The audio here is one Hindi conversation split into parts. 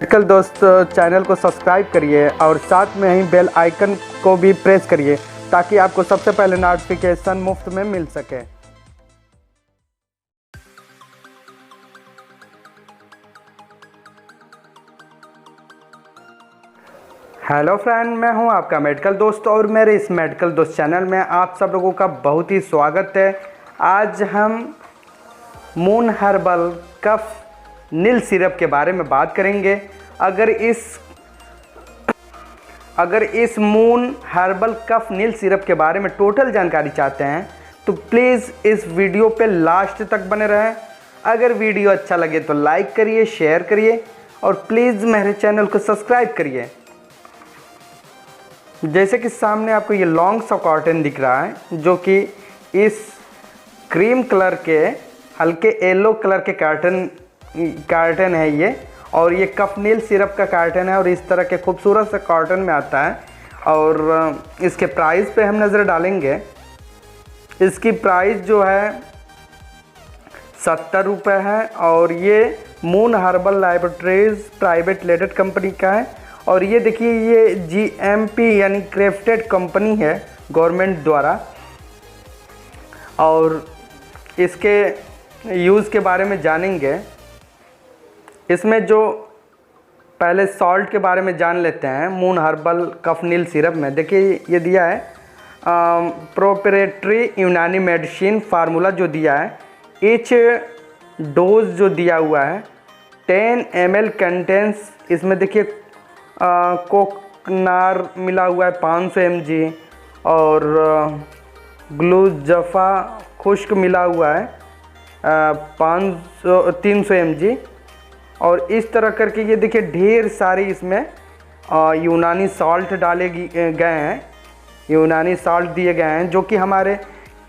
मेडिकल दोस्त चैनल को सब्सक्राइब करिए और साथ में ही बेल आइकन को भी प्रेस करिए ताकि आपको सबसे पहले नोटिफिकेशन मुफ्त में मिल सके। हेलो फ्रेंड, मैं हूं आपका मेडिकल दोस्त और मेरे इस मेडिकल दोस्त चैनल में आप सब लोगों का बहुत ही स्वागत है। आज हम मून हर्बल कफ नील सिरप के बारे में बात करेंगे। अगर इस मून हर्बल कफ नील सिरप के बारे में टोटल जानकारी चाहते हैं तो प्लीज़ इस वीडियो पे लास्ट तक बने रहें। अगर वीडियो अच्छा लगे तो लाइक करिए, शेयर करिए और प्लीज़ मेरे चैनल को सब्सक्राइब करिए। जैसे कि सामने आपको ये लॉन्ग सा कॉटन दिख रहा है जो कि इस क्रीम कलर के हल्के येलो कलर के कार्टन है ये, और ये कफ नील सिरप का कार्टन है और इस तरह के खूबसूरत से कार्टन में आता है। और इसके प्राइस पे हम नज़र डालेंगे। इसकी प्राइस जो है 70 रुपये है और ये moon herbal laboratories private limited company का है। और ये देखिए, ये GMP यानी क्रेफ्टेड कंपनी है गवर्नमेंट द्वारा। और इसके यूज़ के बारे में जानेंगे। इसमें जो पहले सॉल्ट के बारे में जान लेते हैं। मून हर्बल कफ नील सिरप में देखिए ये दिया है प्रोप्राइटरी यूनानी मेडिसिन फार्मूला जो दिया है। ईच डोज जो दिया हुआ है 10 ml कंटेंस। इसमें देखिए कोकनार मिला हुआ है 500 mg और ग्लूजफा खुश्क मिला हुआ है 300 mg। और इस तरह करके ये देखिए ढेर सारी इसमें यूनानी सॉल्ट डाले गए हैं, यूनानी सॉल्ट दिए गए हैं जो कि हमारे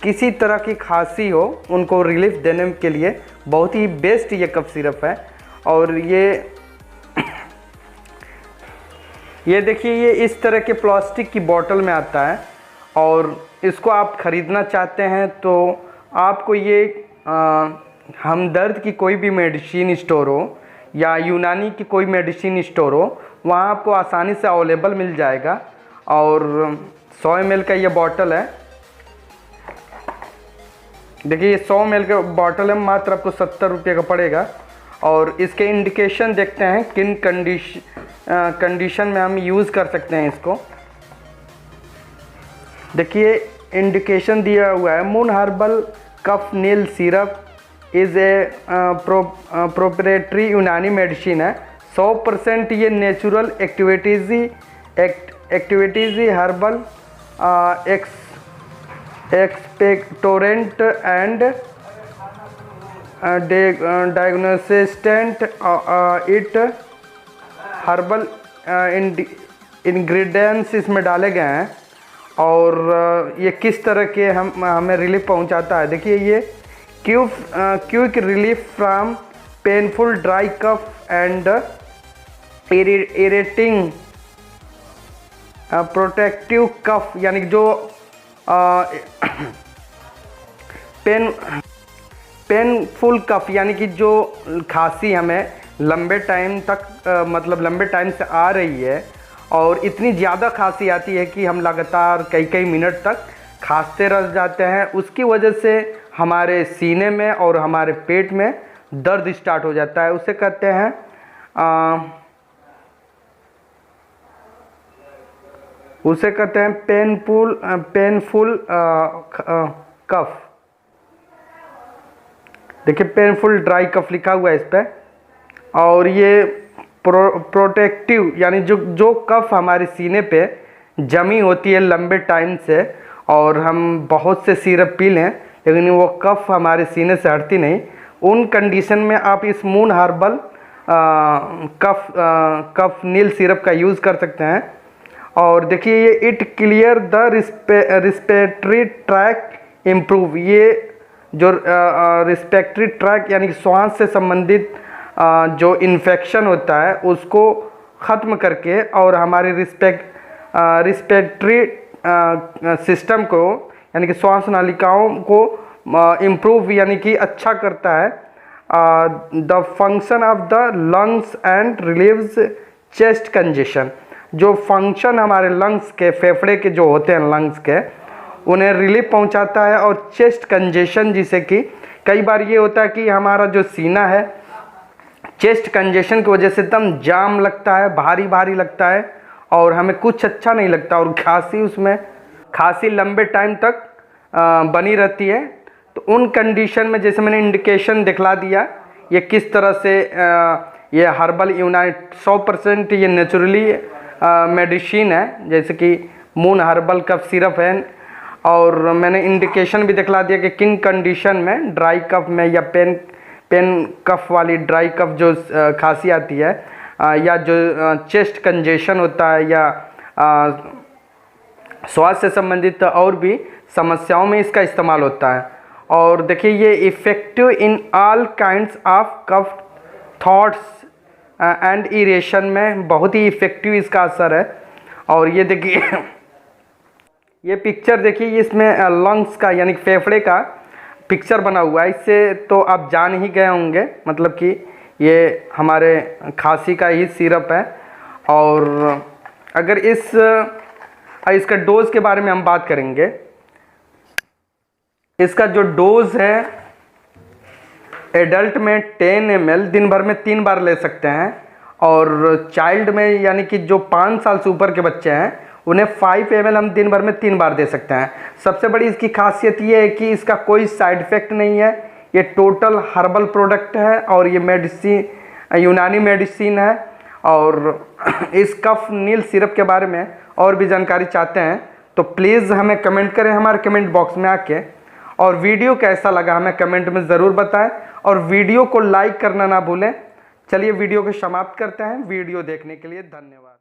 किसी तरह की खांसी हो उनको रिलीफ देने के लिए बहुत ही बेस्ट ये कफ सिरप है। और ये देखिए ये इस तरह के प्लास्टिक की बोतल में आता है और इसको आप ख़रीदना चाहते हैं तो आपको ये हमदर्द की कोई भी मेडिसिन स्टोर हो या यूनानी की कोई मेडिसिन स्टोर हो, वहाँ आपको आसानी से अवेलेबल मिल जाएगा। और 100 ml का ये बॉटल है। देखिए ये 100 ml का बॉटल है, मात्र आपको 70 रुपये का पड़ेगा। और इसके इंडिकेशन देखते हैं किन कंडीशन में हम यूज़ कर सकते हैं इसको। देखिए इंडिकेशन दिया हुआ है मून हर्बल कफ नील syrup is a proprietary Unani medicine है। 100% ये natural activities herbal expectorant and डायग्नोसिस्टेंट इट हर्बल इंग्रेडिएंट्स इसमें डाले गए हैं। और ये किस तरह के हमें रिलीफ पहुंचाता है। देखिए ये quick relief from painful dry cough and irritating protective cough, यानी जो पेनफुल कफ यानी कि जो खांसी हमें लंबे टाइम तक मतलब लंबे टाइम से आ रही है और इतनी ज़्यादा खांसी आती है कि हम लगातार कई मिनट तक खांसते रह जाते हैं, उसकी वजह से हमारे सीने में और हमारे पेट में दर्द स्टार्ट हो जाता है। उसे कहते हैं पेनफुल कफ। देखिए पेनफुल ड्राई कफ लिखा हुआ है इस पर। और ये प्रोटेक्टिव यानी जो कफ हमारे सीने पे जमी होती है लंबे टाइम से और हम बहुत से सिरप पी लें लेकिन वो कफ हमारे सीने से हटती नहीं, उन कंडीशन में आप इस मून हर्बल कफ नील सिरप का यूज़ कर सकते हैं। और देखिए ये it clear the respiratory track improve. ये जो रिस्पिरेटरी ट्रैक यानी कि श्वास से संबंधित जो इन्फेक्शन होता है उसको ख़त्म करके और हमारे रिस्पिरेटरी सिस्टम को यानी कि श्वास नालिकाओं को इम्प्रूव यानी कि अच्छा करता है। The function of the lungs and relieves chest congestion. जो फंक्शन हमारे लंग्स के, फेफड़े के जो होते हैं लंग्स के, उन्हें रिलीफ पहुंचाता है। और चेस्ट कंजेशन, जिसे कि कई बार ये होता है कि हमारा जो सीना है चेस्ट कंजेशन की वजह से एकदम जाम लगता है, भारी भारी लगता है और हमें कुछ अच्छा नहीं लगता, और खांसी लंबे टाइम तक बनी रहती है। तो उन कंडीशन में, जैसे मैंने इंडिकेशन दिखला दिया, ये किस तरह से ये हर्बल यूनाइट 100% ये नेचुरली मेडिसिन है, जैसे कि मून हर्बल कफ सिरप है। और मैंने इंडिकेशन भी दिखला दिया कि किन कंडीशन में, ड्राई कफ में या पेन कफ वाली ड्राई कफ जो खांसी आती है, या जो चेस्ट कंजेशन होता है, या स्वास्थ्य से संबंधित और भी समस्याओं में इसका इस्तेमाल होता है। और देखिए ये effective in all kinds of cough thoughts and इरेशन में बहुत ही इफ़ेक्टिव इसका असर है। और ये देखिए ये पिक्चर देखिए, इसमें लंग्स का यानी फेफड़े का पिक्चर बना हुआ है। इससे तो आप जान ही गए होंगे, मतलब कि ये हमारे खांसी का ही सिरप है। और अगर इसका डोज के बारे में हम बात करेंगे, इसका जो डोज है एडल्ट में 10 ml दिन भर में 3 बार ले सकते हैं, और चाइल्ड में यानी कि जो 5 साल से ऊपर के बच्चे हैं उन्हें 5 ml हम दिन भर में 3 बार दे सकते हैं। सबसे बड़ी इसकी खासियत ये है कि इसका कोई साइड इफ़ेक्ट नहीं है, ये टोटल हर्बल प्रोडक्ट है और ये मेडिसिन, यूनानी मेडिसिन है। और इस कफ नील सिरप के बारे में और भी जानकारी चाहते हैं तो प्लीज़ हमें कमेंट करें हमारे कमेंट बॉक्स में आके। और वीडियो कैसा लगा हमें कमेंट में ज़रूर बताएं, और वीडियो को लाइक करना ना भूलें। चलिए वीडियो को समाप्त करते हैं। वीडियो देखने के लिए धन्यवाद।